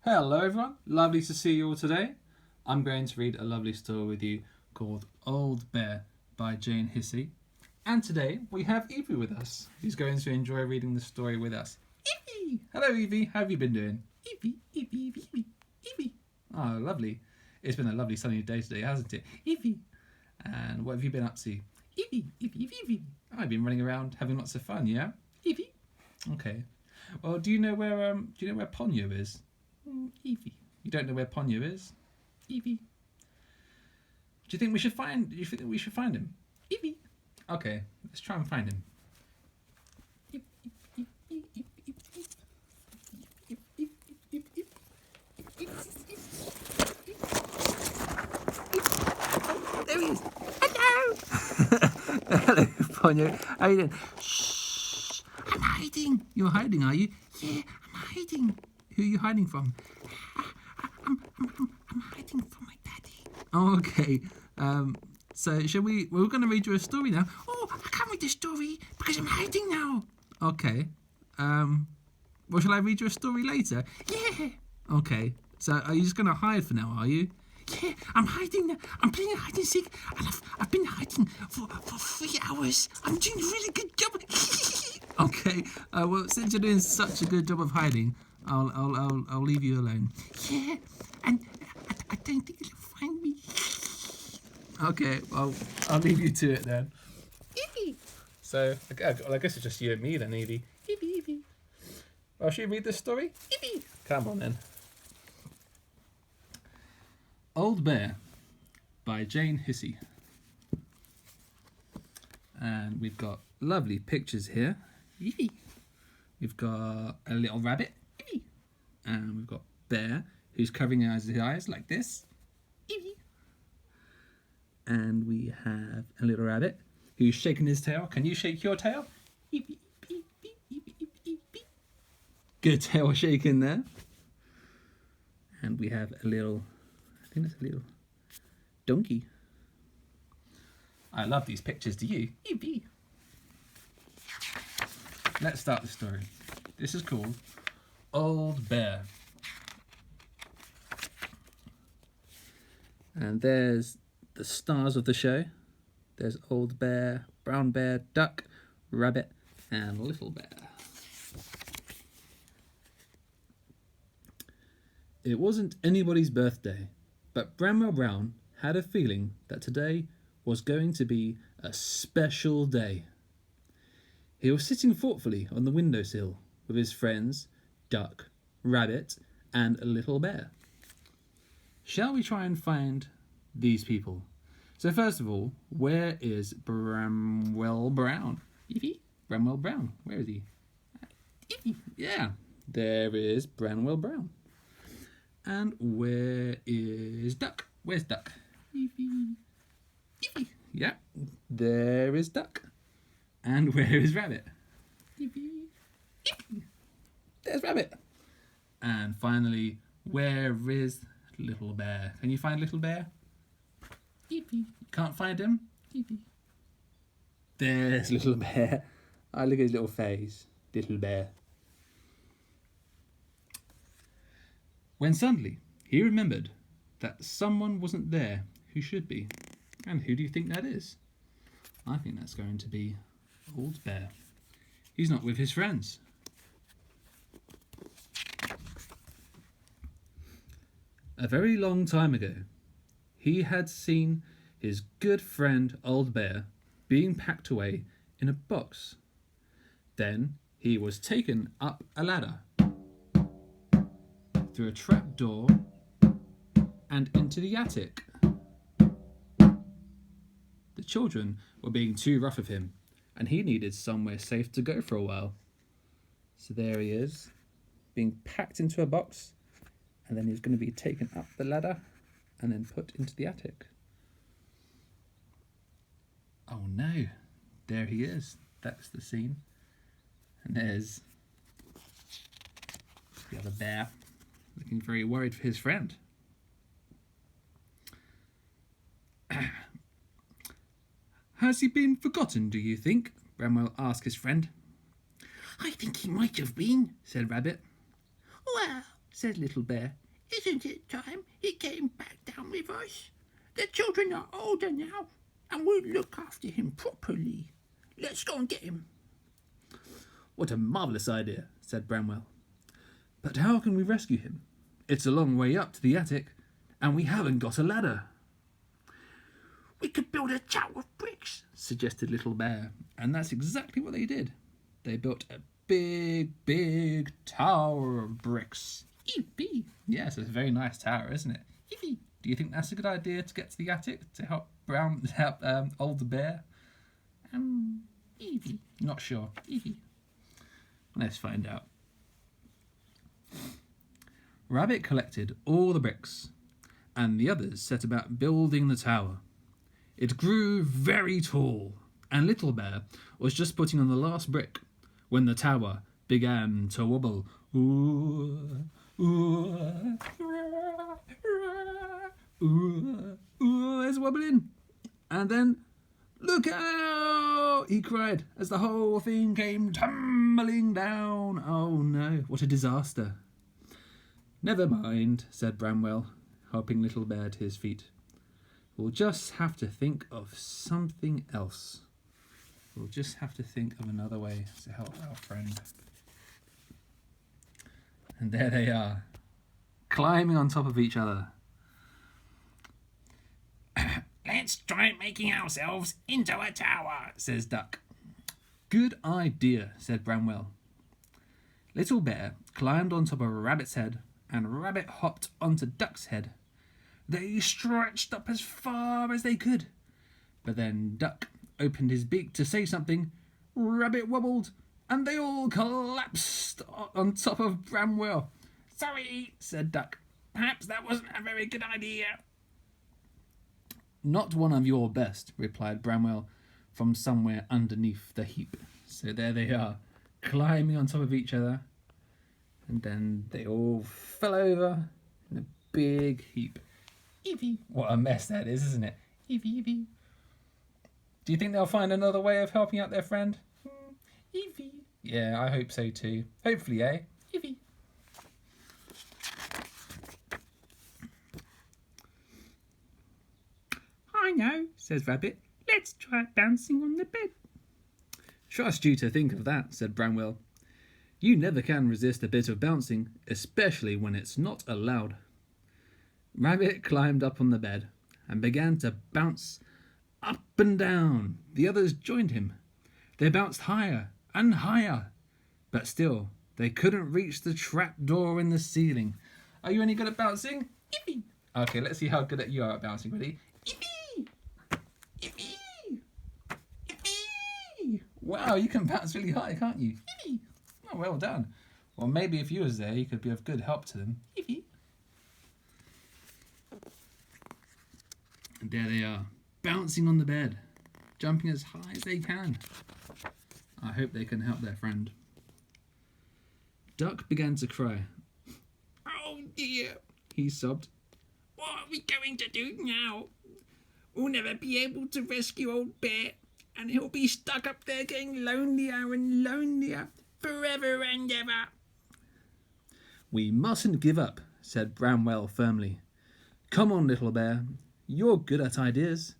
Hello everyone, lovely to see you all today. I'm going to read a lovely story with you called Old Bear by Jane Hissey. And today we have Evie with us, who's going to enjoy reading the story with us. Evie! Hello Evie, how have you been doing? Evie, Evie, Evie, Evie, Evie. Oh, lovely. It's been a lovely sunny day today, hasn't it? Evie. And what have you been up to? Evie, Evie, Evie, Evie. I've been running around having lots of fun, yeah? Evie. Okay. Well, do you know where Ponyo is? Evie. You don't know where Ponyo is? Evie. Do you think we should find him? Evie. Okay, let's try and find him. There he is. Hello. Hello, Ponyo. How are you doing? Shh. I'm hiding. You're hiding, are you? Yeah, I'm hiding. Who are you hiding from? I'm hiding from my daddy. Oh, okay. So shall we? We're going to read you a story now. Oh, I can't read the story because I'm hiding now. Okay. Well, shall I read you a story later? Yeah. Okay. So are you just going to hide for now? Are you? Yeah, I'm hiding now. I'm playing hide and seek, and I've been hiding for 3 hours. I'm doing a really good job. Okay. Well, since you're doing such a good job of hiding, I'll leave you alone. Yeah, and I don't think you'll find me. Okay, well, I'll leave you to it then. Evie. So, I guess it's just you and me then, Evie. Evie. Well, should we read this story? Evie. Come on then. Old Bear by Jane Hissey. And we've got lovely pictures here. Evie. We've got a little rabbit. Evie. And we've got Bear, who's covering his eyes like this. Evie. And we have a little rabbit who's shaking his tail. Can you shake your tail? Evie. Good tail shaking there. And we have a little, I think it's a little donkey. I love these pictures, do you? Evie. Let's start the story. This is called Old Bear. And there's the stars of the show. There's Old Bear, Brown Bear, Duck, Rabbit, and Little Bear. It wasn't anybody's birthday, but Bramwell Brown had a feeling that today was going to be a special day. He was sitting thoughtfully on the windowsill with his friends, Duck, Rabbit, and Little Bear. Shall we try and find these people? So first of all, where is Bramwell Brown? Evie? Bramwell Brown, where is he? Evie. Yeah, there is Bramwell Brown. And where is Duck? Where's Duck? Evie. Yeah, there is Duck. And where is Rabbit? Evie. There's Rabbit. And finally, where is Little Bear? Can you find Little Bear? Evie. Can't find him? Evie. There's Little Bear. I look at his little face. Little Bear. When suddenly he remembered that someone wasn't there who should be. And who do you think that is? I think that's going to be Old Bear. He's not with his friends. A very long time ago, he had seen his good friend Old Bear being packed away in a box. Then he was taken up a ladder, through a trap door, and into the attic. The children were being too rough of him, and he needed somewhere safe to go for a while. So there he is, being packed into a box, and then he's going to be taken up the ladder and then put into the attic. Oh no, there he is. That's the scene. And there's the other bear, looking very worried for his friend. Has he been forgotten, do you think? Bramwell asked his friend. I think he might have been, said Rabbit. Well, said Little Bear. Isn't it time he came back down with us? The children are older now, and we'll look after him properly. Let's go and get him. What a marvellous idea, said Bramwell. But how can we rescue him? It's a long way up to the attic, and we haven't got a ladder. We could build a tower of bricks, suggested Little Bear, and that's exactly what they did. They built a big, big tower of bricks. Yippee! Yes, it's a very nice tower, isn't it? Yippee! Do you think that's a good idea to get to the attic to help Old Bear? Evie. Not sure. Evie. Let's find out. Rabbit collected all the bricks, and the others set about building the tower. It grew very tall, and Little Bear was just putting on the last brick when the tower began to wobble. Ooh, ooh, ooh, ooh, it's wobbling. And then, look out, he cried as the whole thing came tumbling down. Oh no, what a disaster. Never mind, said Bramwell, helping Little Bear to his feet. We'll just have to think of something else. We'll just have to think of another way to help our friend. And there they are, climbing on top of each other. Let's try making ourselves into a tower, says Duck. Good idea, said Bramwell. Little Bear climbed on top of Rabbit's head, and Rabbit hopped onto Duck's head. They stretched up as far as they could. But then Duck opened his beak to say something. Rabbit wobbled, and they all collapsed on top of Bramwell. Sorry, said Duck. Perhaps that wasn't a very good idea. Not one of your best, replied Bramwell from somewhere underneath the heap. So there they are, climbing on top of each other. And then they all fell over in a big heap. Evie. What a mess that is, isn't it? Evie. Do you think they'll find another way of helping out their friend? Evie. Yeah, I hope so too. Hopefully, eh? Evie. I know, says Rabbit. Let's try bouncing on the bed. Trust you to think of that, said Bramwell. You never can resist a bit of bouncing, especially when it's not allowed. Rabbit climbed up on the bed and began to bounce up and down. The others joined him. They bounced higher and higher, but still they couldn't reach the trap door in the ceiling. Are you any good at bouncing? Yippee! Okay, let's see how good you are at bouncing. Ready? Yippee! Yippee! Yippee! Wow, you can bounce really high, can't you? Yippee! Oh, well done. Well, maybe if you was there, you could be of good help to them. Yippee! And there they are, bouncing on the bed, jumping as high as they can. I hope they can help their friend. Duck began to cry. Oh dear, he sobbed. What are we going to do now? We'll never be able to rescue old Bear, and he'll be stuck up there getting lonelier and lonelier forever and ever. We mustn't give up, said Bramwell firmly. Come on, Little Bear. You're good at ideas.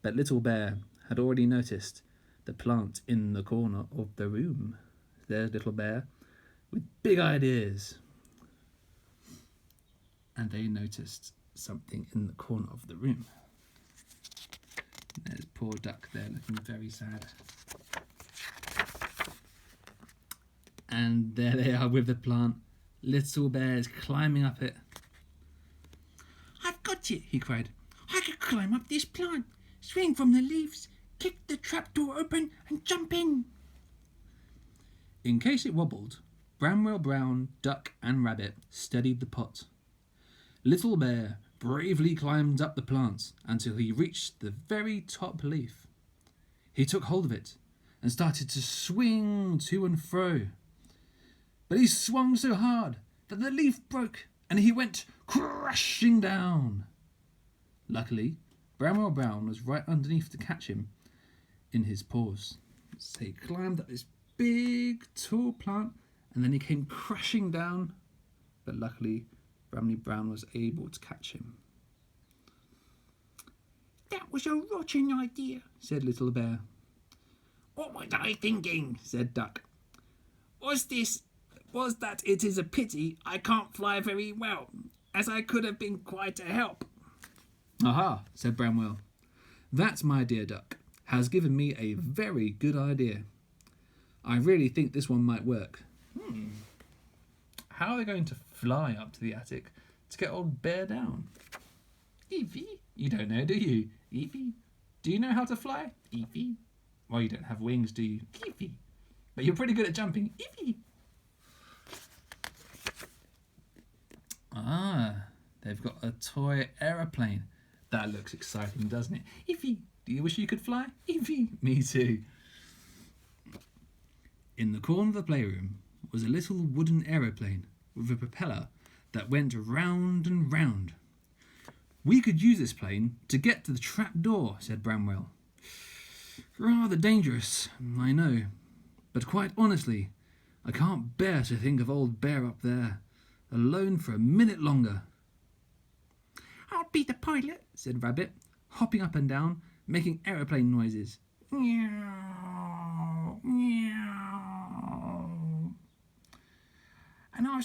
But Little Bear had already noticed the plant in the corner of the room. There's Little Bear with big ideas. And they noticed something in the corner of the room. There's poor Duck there looking very sad. And there they are with the plant. Little Bear is climbing up it. I've got it, he cried. I could climb up this plant, swing from the leaves, kick the trapdoor open and jump in. In case it wobbled, Bramwell Brown, Duck and Rabbit steadied the pot. Little Bear bravely climbed up the plant until he reached the very top leaf. He took hold of it and started to swing to and fro. But he swung so hard that the leaf broke and he went crashing down. Luckily, Bramwell Brown was right underneath to catch him in his paws. So he climbed up this big, tall plant and then he came crashing down but luckily Bramley Brown was able to catch him. "That was a rotten idea," said Little Bear. "What was I thinking?" said Duck. Was that it is a pity I can't fly very well, as I could have been quite a help." Aha, said Bramwell. That, my dear Duck, has given me a very good idea. I really think this one might work. How are they going to fly up to the attic to get old Bear down? Evie, you don't know, do you? Evie, do you know how to fly? Evie? Well, you don't have wings, do you? Evie. But you're pretty good at jumping. Evie. Ah, they've got a toy aeroplane. That looks exciting, doesn't it? Evie, do you wish you could fly? Evie, me too. In the corner of the playroom was a little wooden aeroplane with a propeller that went round and round. We could use this plane to get to the trap door, said Bramwell. Rather dangerous, I know, but quite honestly, I can't bear to think of old Bear up there, alone for a minute longer. "I'll be the pilot," said Rabbit, hopping up and down, making aeroplane noises. "Meow, meow. And I'll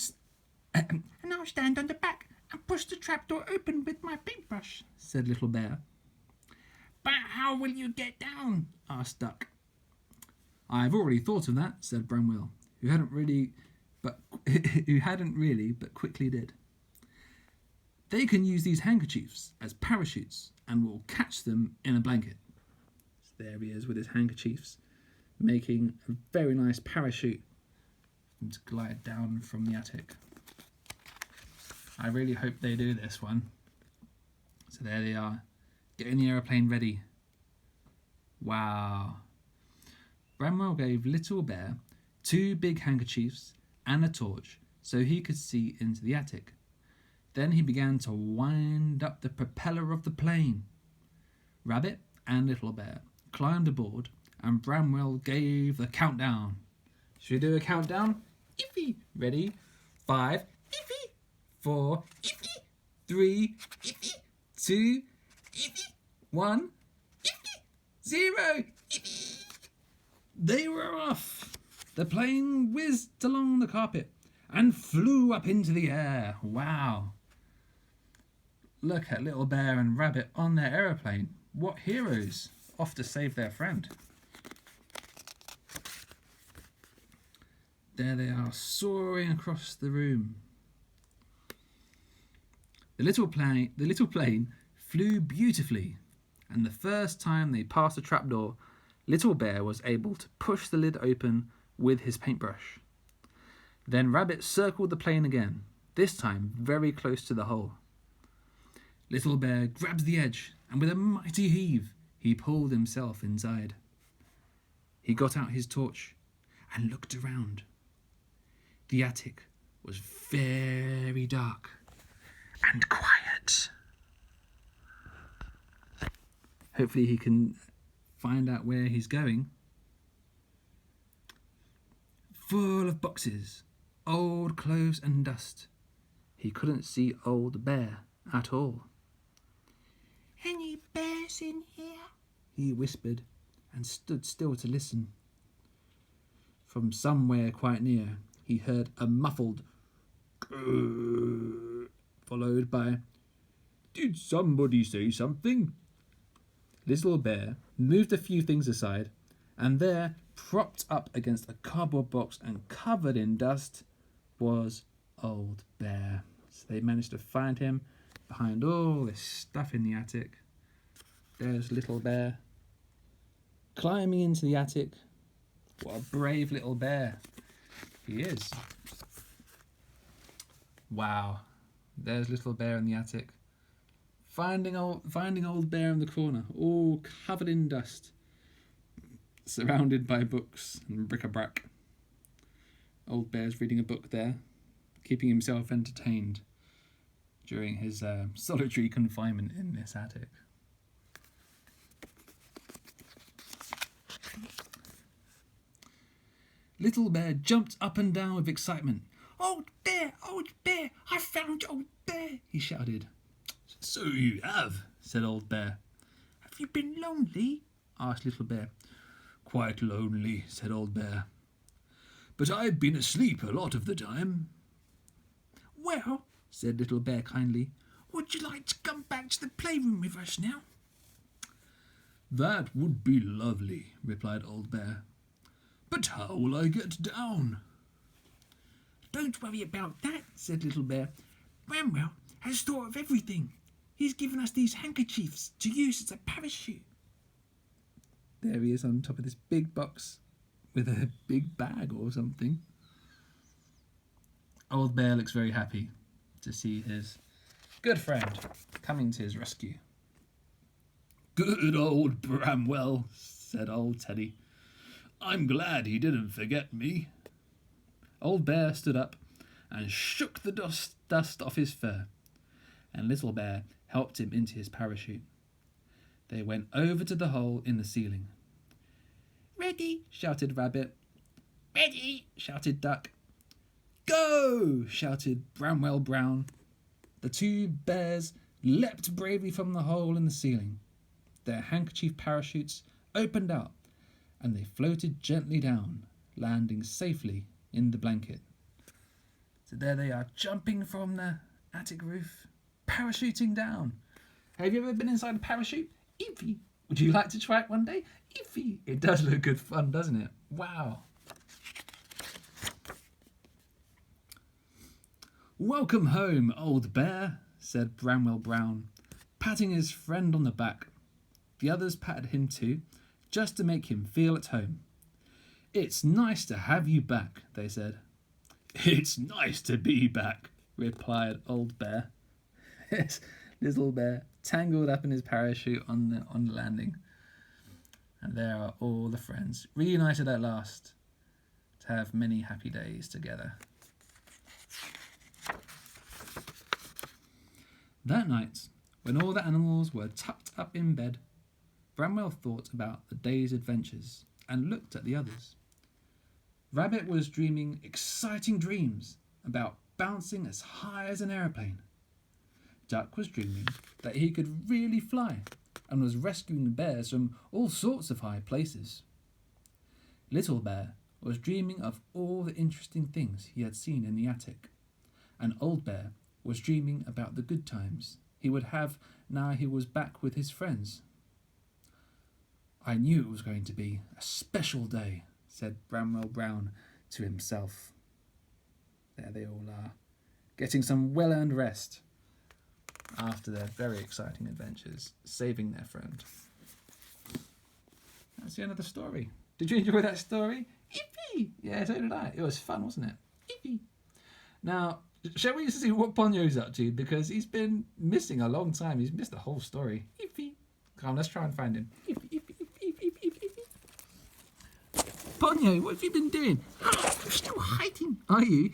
stand on the back and push the trapdoor open with my paintbrush," said Little Bear. "But how will you get down?" asked Duck. I've already thought of that, said Bramwell, who hadn't really, but quickly did. They can use these handkerchiefs as parachutes and will catch them in a blanket. So there he is with his handkerchiefs, making a very nice parachute for them to glide down from the attic. I really hope they do this one. So there they are, getting the aeroplane ready. Wow. Bramwell gave Little Bear 2 big handkerchiefs and a torch so he could see into the attic. Then he began to wind up the propeller of the plane. Rabbit and Little Bear climbed aboard and Bramwell gave the countdown. Should we do a countdown? Iffy. Ready? 5, Iffy, 4, iffy, 3, iffy, 2, iffy, 1, iffy, 0. iffy. They were off. The plane whizzed along the carpet and flew up into the air. Wow. Look at Little Bear and Rabbit on their aeroplane. What heroes, off to save their friend. There they are, soaring across the room. The little plane flew beautifully, and the first time they passed the trapdoor, Little Bear was able to push the lid open with his paintbrush. Then Rabbit circled the plane again, this time very close to the hole. Little Bear grabbed the edge, and with a mighty heave, he pulled himself inside. He got out his torch and looked around. The attic was very dark and quiet. Hopefully he can find out where he's going. Full of boxes, old clothes and dust. He couldn't see old Bear at all. "Any bears in here?" He whispered and stood still to listen. From somewhere quite near, he heard a muffled grrr, followed by, "Did somebody say something?" Little Bear moved a few things aside, and there, propped up against a cardboard box and covered in dust, was old Bear. So they managed to find him behind all this stuff in the attic. There's Little Bear climbing into the attic. What a brave little bear he is. Wow, there's Little Bear in the attic, finding old Bear in the corner, all covered in dust, surrounded by books and bric-a-brac. Old Bear's reading a book there, keeping himself entertained during his solitary confinement in this attic. Little Bear jumped up and down with excitement. Old bear, I found Old Bear, he shouted. So you have, said Old Bear. Have you been lonely? Asked Little Bear. Quite lonely, said Old Bear. But I've been asleep a lot of the time. Well, said Little Bear kindly, would you like to come back to the playroom with us now? That would be lovely, replied Old Bear. But how will I get down? Don't worry about that, said Little Bear. Bramwell has thought of everything. He's given us these handkerchiefs to use as a parachute. There he is on top of this big box with a big bag or something. Old Bear looks very happy to see his good friend coming to his rescue. Good old Bramwell, said old Teddy. I'm glad he didn't forget me. Old Bear stood up and shook the dust off his fur, and Little Bear helped him into his parachute. They went over to the hole in the ceiling. Ready, shouted Rabbit. ready, Shouted Duck. Go! Shouted Bramwell Brown. The two bears leapt bravely from the hole in the ceiling. Their handkerchief parachutes opened out, and they floated gently down, landing safely in the blanket. So there they are, jumping from the attic roof, parachuting down. Have you ever been inside a parachute? Iffy. Would you like to try it one day? Iffy. It does look good fun, doesn't it? Wow. Welcome home, old bear, said Bramwell Brown, patting his friend on the back. The others patted him too, just to make him feel at home. It's nice to have you back, they said. It's nice to be back, replied Old Bear. Little Bear tangled up in his parachute on the landing. And there are all the friends, reunited at last, to have many happy days together. That night, when all the animals were tucked up in bed, Bramwell thought about the day's adventures and looked at the others. Rabbit was dreaming exciting dreams about bouncing as high as an aeroplane. Duck was dreaming that he could really fly and was rescuing bears from all sorts of high places. Little Bear was dreaming of all the interesting things he had seen in the attic, and Old Bear was dreaming about the good times he would have now he was back with his friends. I knew it was going to be a special day, said Bramwell Brown to himself. There they all are, getting some well-earned rest after their very exciting adventures, saving their friend. That's the end of the story. Did you enjoy that story? Yippee! Yeah, so did I. It was fun, wasn't it? Yippee! Now, shall we see what Ponyo's up to? Because he's been missing a long time. He's missed the whole story. Yippee! Come on, let's try and find him. Yippee, yippee, yippee, yippee, yippee, yippee. Ponyo, what have you been doing? I'm still hiding. Are you?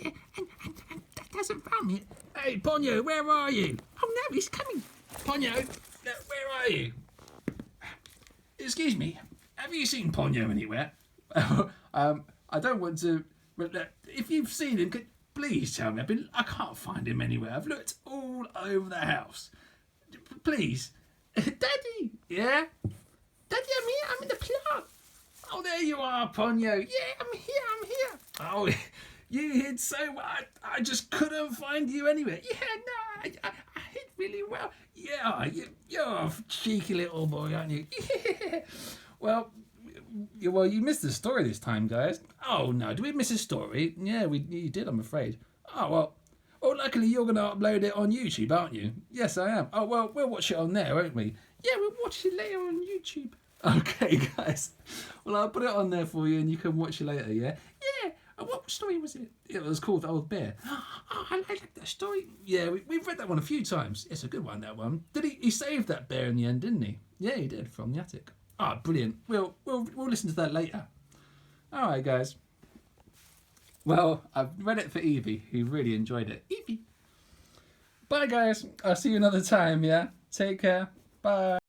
Yeah, and Dad hasn't found me. Hey, Ponyo, where are you? Oh no, he's coming. Ponyo, where are you? Excuse me, have you seen Ponyo anywhere? I don't want to, but if you've seen him, please tell me. I can't find him anywhere. I've looked all over the house. Please. Daddy! Yeah? Daddy, I'm here. I'm in the plot. Oh, there you are, Ponyo. Yeah, I'm here. Oh, you hid so well. I just couldn't find you anywhere. Yeah, no, I hid really well. Yeah, you're a cheeky little boy, aren't you? Yeah. Well, you missed the story this time, guys. Oh, no. Did we miss a story? Yeah, you did, I'm afraid. Oh, well. Well, luckily you're going to upload it on YouTube, aren't you? Yes, I am. Oh, well, we'll watch it on there, won't we? Yeah, we'll watch it later on YouTube. Okay, guys. Well, I'll put it on there for you and you can watch it later, yeah? Yeah. What story was it? It was called Old Bear. Oh, I like that story. Yeah, we've read that one a few times. It's a good one, that one. Did he saved that bear in the end, didn't he? Yeah, he did, from the attic. Ah, brilliant. We'll listen to that later. All right, guys. Well, I've read it for Evie, who really enjoyed it. Evie. Bye, guys. I'll see you another time, yeah? Take care. Bye.